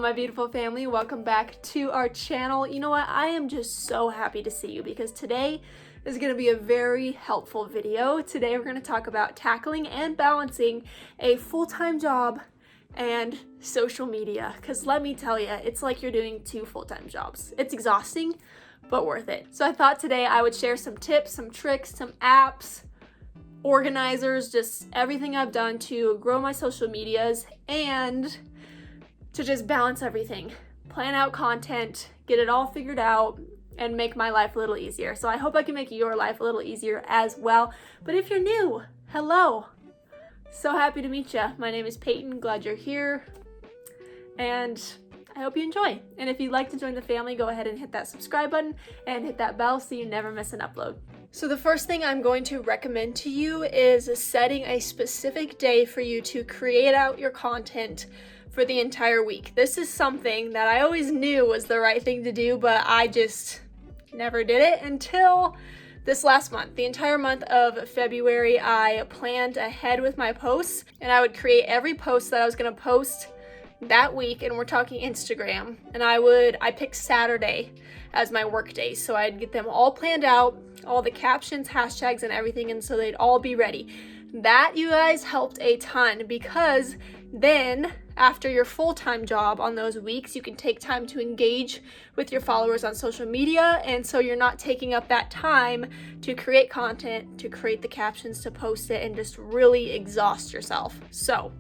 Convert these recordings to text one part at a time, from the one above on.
my beautiful family, welcome back to our channel. You know what, I am just so happy to see you because today is going to be a very helpful video. Today we're going to talk about tackling and balancing a full-time job and social media, because let me tell you, it's like you're doing two full-time jobs. It's exhausting, but worth it. So I thought today I would share some tips, some tricks, some apps, organizers, just everything I've done to grow my social medias and to just balance everything, plan out content, get it all figured out, and make my life a little easier. So I hope I can make your life a little easier as well. But if you're new, hello. So happy to meet you. My name is Peyton, glad you're here, and I hope you enjoy. And if you'd like to join the family, go ahead and hit that subscribe button and hit that bell so you never miss an upload. So the first thing I'm going to recommend to you is setting a specific day for you to create out your content for the entire week. This is something that I always knew was the right thing to do, but I just never did it until this last month. The entire month of February, I planned ahead with my posts, and I would create every post that I was gonna post that week, and we're talking Instagram, and I picked Saturday as my work day, so I'd get them all planned out, all the captions, hashtags, and everything, and so they'd all be ready. That, you guys, helped a ton, because then after your full-time job on those weeks, you can take time to engage with your followers on social media, and so you're not taking up that time to create content, to create the captions, to post it, and just really exhaust yourself. So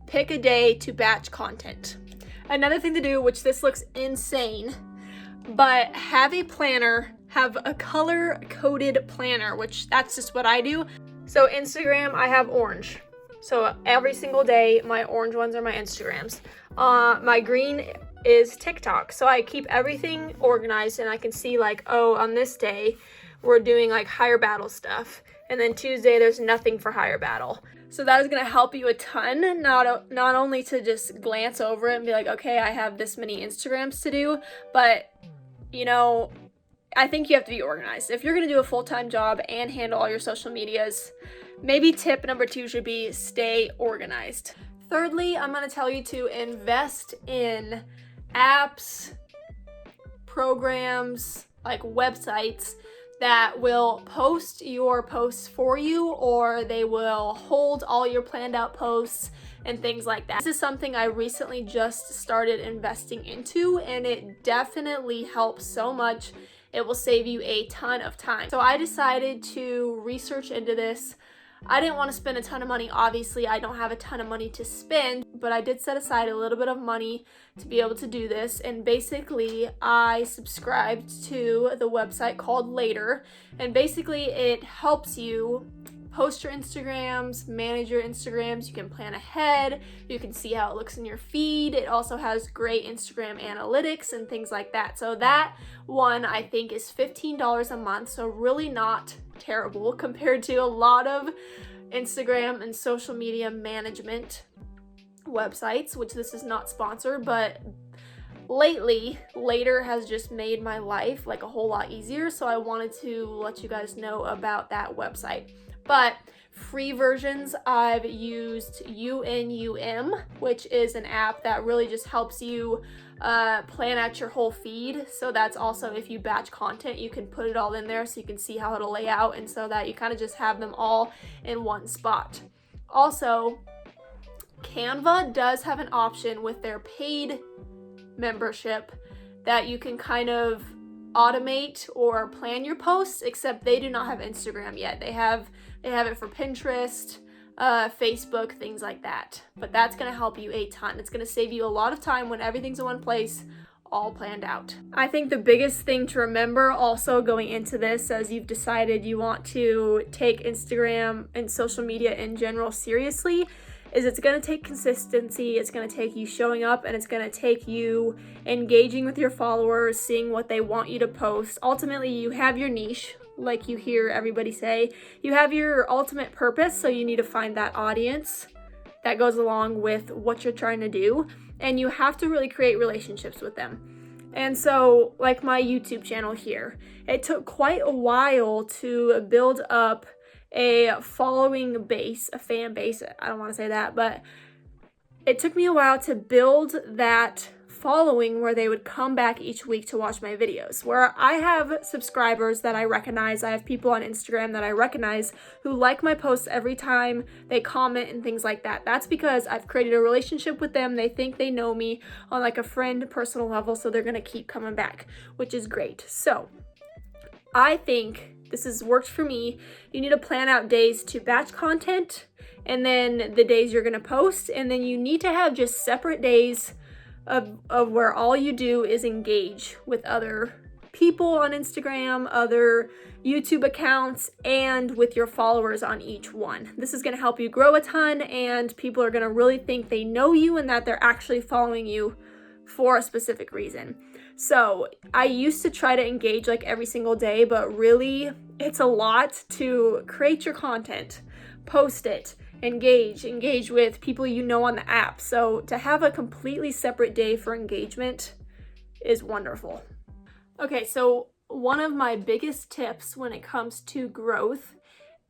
pick a day to batch content. Another thing to do, which this looks insane, but have a planner, have a color-coded planner, which that's just what I do. So Instagram, I have orange. So every single day, my orange ones are my Instagrams. My green is TikTok. So I keep everything organized, and I can see like, oh, on this day, we're doing like higher battle stuff. And then Tuesday, there's nothing for higher battle. So that is going to help you a ton, not only to just glance over it and be like, okay, I have this many Instagrams to do, but, you know, I think you have to be organized. If you're going to do a full-time job and handle all your social medias, maybe tip number 2 should be stay organized. Thirdly, I'm going to tell you to invest in apps, programs, like websites that will post your posts for you, or they will hold all your planned out posts and things like that. This is something I recently just started investing into, and it definitely helps so much. It will save you a ton of time. So I decided to research into this. I didn't want to spend a ton of money. Obviously, I don't have a ton of money to spend, but I did set aside a little bit of money to be able to do this. And basically, I subscribed to the website called Later. And basically, it helps you post your Instagrams, manage your Instagrams. You can plan ahead. You can see how it looks in your feed. It also has great Instagram analytics and things like that. So that one, I think, is $15 a month. So really not terrible compared to a lot of Instagram and social media management websites, which this is not sponsored, but lately Later has just made my life like a whole lot easier. So I wanted to let you guys know about that website. But free versions, I've used UNUM, which is an app that really just helps you plan out your whole feed. So that's also, if you batch content, you can put it all in there so you can see how it'll lay out, and so that you kind of just have them all in one spot. Also, Canva does have an option with their paid membership that you can kind of automate or plan your posts, except they do not have Instagram yet. They have it for Pinterest, Facebook, things like that. But that's going to help you a ton. It's going to save you a lot of time when everything's in one place, all planned out. I think the biggest thing to remember also going into this, as you've decided you want to take Instagram and social media in general seriously, is it's going to take consistency, it's going to take you showing up, and it's going to take you engaging with your followers, seeing what they want you to post. Ultimately, you have your niche, like you hear everybody say. You have your ultimate purpose, so you need to find that audience that goes along with what you're trying to do, and you have to really create relationships with them. And so, like my YouTube channel here, it took quite a while to build up a following base, a fan base. I don't want to say that, but it took me a while to build that following where they would come back each week to watch my videos, where I have subscribers that I recognize. I have people on Instagram that I recognize who like my posts every time they comment and things like that. That's because I've created a relationship with them. They think they know me on like a friend personal level, so they're gonna keep coming back, which is great. So I think this has worked for me. You need to plan out days to batch content, and then the days you're gonna post, and then you need to have just separate days of where all you do is engage with other people on Instagram, other YouTube accounts, and with your followers on each one. This is gonna help you grow a ton, and people are gonna really think they know you and that they're actually following you for a specific reason. So I used to try to engage like every single day, but really it's a lot to create your content, post it, engage with people you know on the app. So to have a completely separate day for engagement is wonderful. Okay, so one of my biggest tips when it comes to growth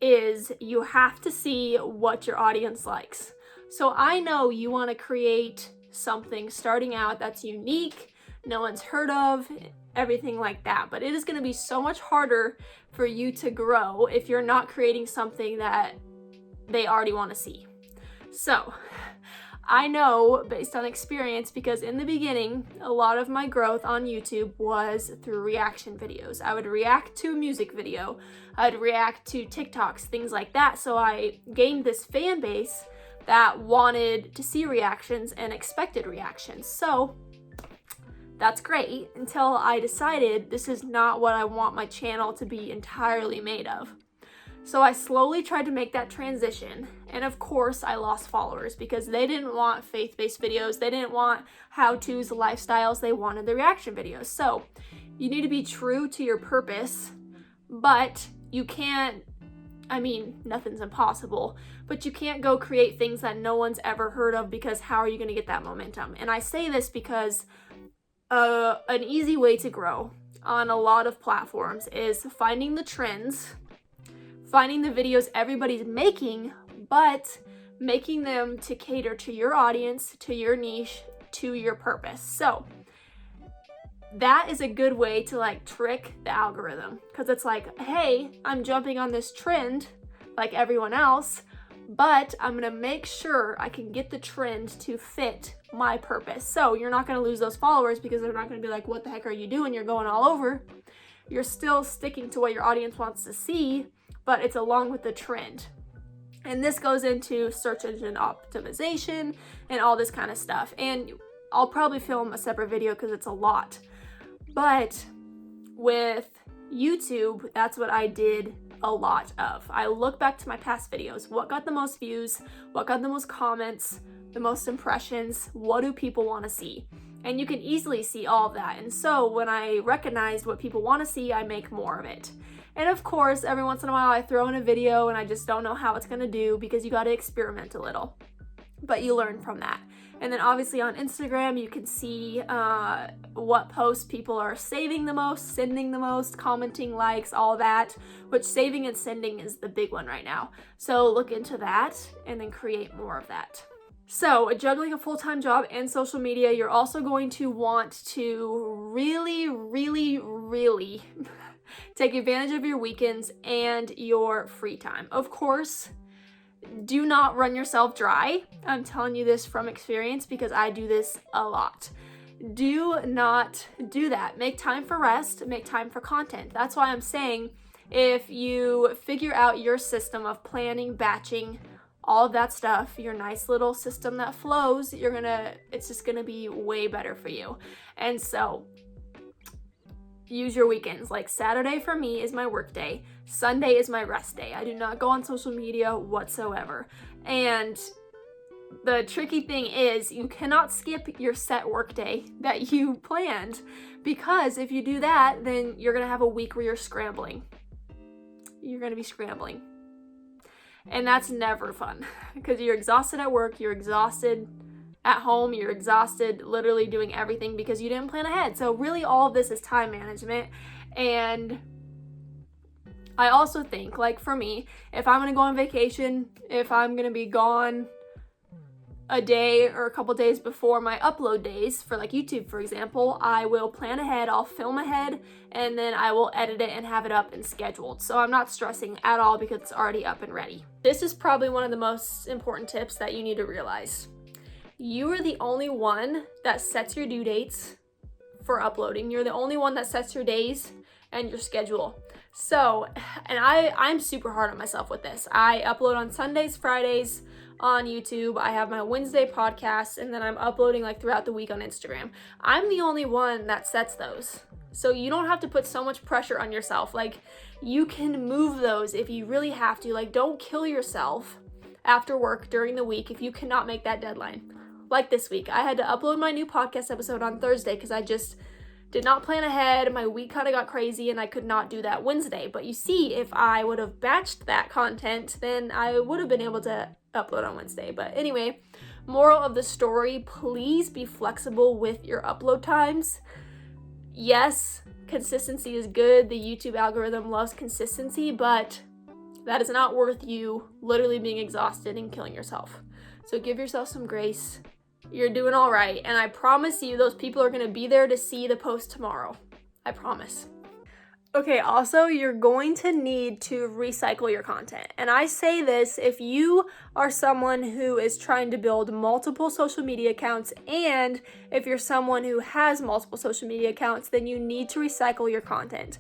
is you have to see what your audience likes. So I know you want to create something starting out that's unique, no one's heard of, everything like that, but it is going to be so much harder for you to grow if you're not creating something that they already want to see. So I know based on experience, because in the beginning, a lot of my growth on YouTube was through reaction videos. I would react to a music video, I'd react to TikToks, things like that. So I gained this fan base that wanted to see reactions and expected reactions. So that's great until I decided this is not what I want my channel to be entirely made of. So I slowly tried to make that transition, and of course I lost followers because they didn't want faith-based videos, they didn't want how-tos, lifestyles, they wanted the reaction videos. So you need to be true to your purpose, but you can't, nothing's impossible, but you can't go create things that no one's ever heard of, because how are you going to get that momentum? And I say this because an easy way to grow on a lot of platforms is finding the trends, finding the videos everybody's making, but making them to cater to your audience, to your niche, to your purpose. So that is a good way to like trick the algorithm, because it's like, hey, I'm jumping on this trend like everyone else, but I'm gonna make sure I can get the trend to fit my purpose. So you're not gonna lose those followers because they're not gonna be like, what the heck are you doing? You're going all over. You're still sticking to what your audience wants to see, but it's along with the trend. And this goes into search engine optimization and all this kind of stuff. And I'll probably film a separate video because it's a lot. But with YouTube, that's what I did a lot of. I look back to my past videos. What got the most views? What got the most comments? The most impressions? What do people want to see? And you can easily see all of that. And so when I recognized what people want to see, I make more of it. And of course, every once in a while I throw in a video and I just don't know how it's going to do, because you got to experiment a little. But you learn from that. And then obviously on Instagram, you can see what posts people are saving the most, sending the most, commenting, likes, all that, which saving and sending is the big one right now. So look into that and then create more of that. So juggling a full-time job and social media, you're also going to want to really take advantage of your weekends and your free time. Of course, do not run yourself dry. I'm telling you this from experience because I do this a lot. Do not do that. Make time for rest, make time for content. That's why I'm saying if you figure out your system of planning, batching, all of that stuff, your nice little system that flows, it's just gonna be way better for you. And so use your weekends. Like Saturday for me is my work day. Sunday is my rest day. I do not go on social media whatsoever. And the tricky thing is you cannot skip your set work day that you planned, because if you do that, then you're gonna have a week where you're scrambling. You're gonna be scrambling. And that's never fun, because you're exhausted at work, you're exhausted at home, you're exhausted literally doing everything because you didn't plan ahead. So really all of this is time management. And I also think, like for me, if I'm gonna go on vacation, if I'm gonna be gone a day or a couple days before my upload days for like YouTube, for example, I will plan ahead, I'll film ahead, and then I will edit it and have it up and scheduled. So I'm not stressing at all because it's already up and ready. This is probably one of the most important tips that you need to realize. You are the only one that sets your due dates for uploading. You're the only one that sets your days and your schedule. So, and I'm super hard on myself with this. I upload on Sundays, Fridays on YouTube. I have my Wednesday podcast, and then I'm uploading like throughout the week on Instagram. I'm the only one that sets those. So you don't have to put so much pressure on yourself. Like, you can move those if you really have to. Like, don't kill yourself after work during the week if you cannot make that deadline. Like this week, I had to upload my new podcast episode on Thursday because I just did not plan ahead. My week kind of got crazy and I could not do that Wednesday. But you see, if I would have batched that content, then I would have been able to upload on Wednesday. But anyway, moral of the story, please be flexible with your upload times. Yes, consistency is good. The YouTube algorithm loves consistency, but that is not worth you literally being exhausted and killing yourself. So give yourself some grace. You're doing all right. And I promise you, those people are going to be there to see the post tomorrow. I promise. Okay, also, you're going to need to recycle your content. And I say this if you are someone who is trying to build multiple social media accounts, and if you're someone who has multiple social media accounts, then you need to recycle your content.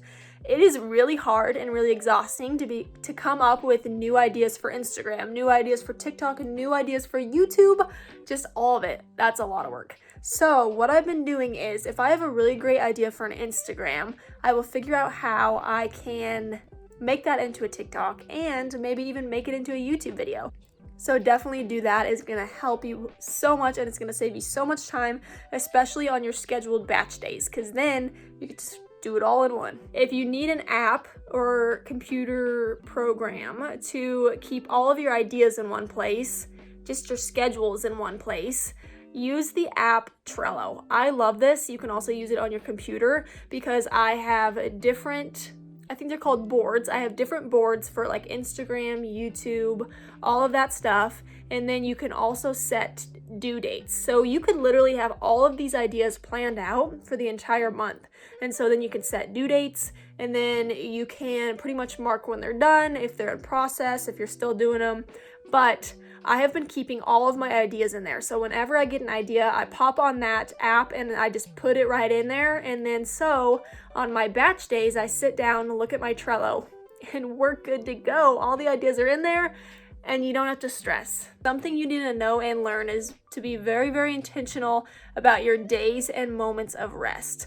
It is really hard and really exhausting to come up with new ideas for Instagram, new ideas for TikTok, and new ideas for YouTube, just all of it. That's a lot of work. So what I've been doing is, if I have a really great idea for an Instagram, I will figure out how I can make that into a TikTok and maybe even make it into a YouTube video. So definitely do that. It's going to help you so much, and it's going to save you so much time, especially on your scheduled batch days, because then you can just do it all in one. If you need an app or computer program to keep all of your ideas in one place, just your schedules in one place, use the app Trello. I love this. You can also use it on your computer because I have I think they're called boards. I have different boards for like Instagram, YouTube, all of that stuff. And then you can also set due dates. So you could literally have all of these ideas planned out for the entire month. And so then you can set due dates, and then you can pretty much mark when they're done, if they're in process, if you're still doing them. But I have been keeping all of my ideas in there. So whenever I get an idea, I pop on that app and I just put it right in there. And then so on my batch days, I sit down and look at my Trello and we're good to go. All the ideas are in there and you don't have to stress. Something you need to know and learn is to be very, very intentional about your days and moments of rest.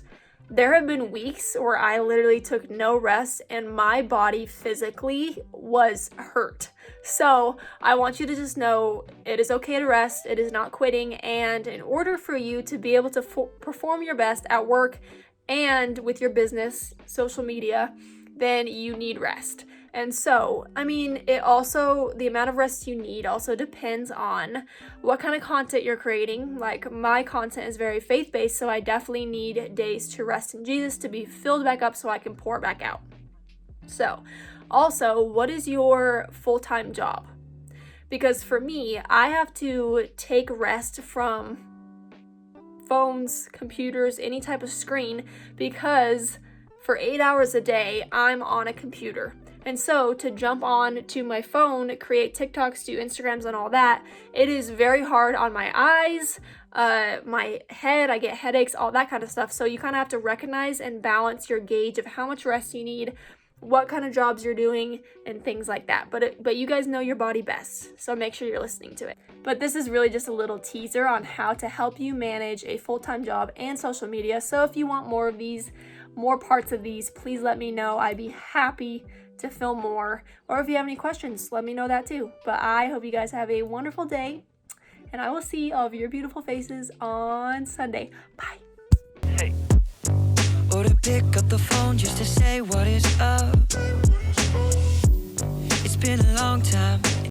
There have been weeks where I literally took no rest and my body physically was hurt. So I want you to just know it is okay to rest. It is not quitting. And in order for you to be able to perform your best at work and with your business, social media, then you need rest. And so, the amount of rest you need also depends on what kind of content you're creating. Like, my content is very faith-based, so I definitely need days to rest in Jesus to be filled back up so I can pour back out. So, also, what is your full-time job? Because for me, I have to take rest from phones, computers, any type of screen, because for 8 hours a day, I'm on a computer. And so to jump on to my phone, create TikToks, do Instagrams and all that, it is very hard on my eyes, my head, I get headaches, all that kind of stuff. So you kind of have to recognize and balance your gauge of how much rest you need, what kind of jobs you're doing, and things like that. But you guys know your body best, so make sure you're listening to it. But this is really just a little teaser on how to help you manage a full-time job and social media. So if you want more of these, more parts of these, please let me know. I'd be happy to film more. Or if you have any questions, let me know that too. But I hope you guys have a wonderful day, and I will see all of your beautiful faces on Sunday. Bye. Hey. Or to pick up the phone just to say what is up. It's been a long time.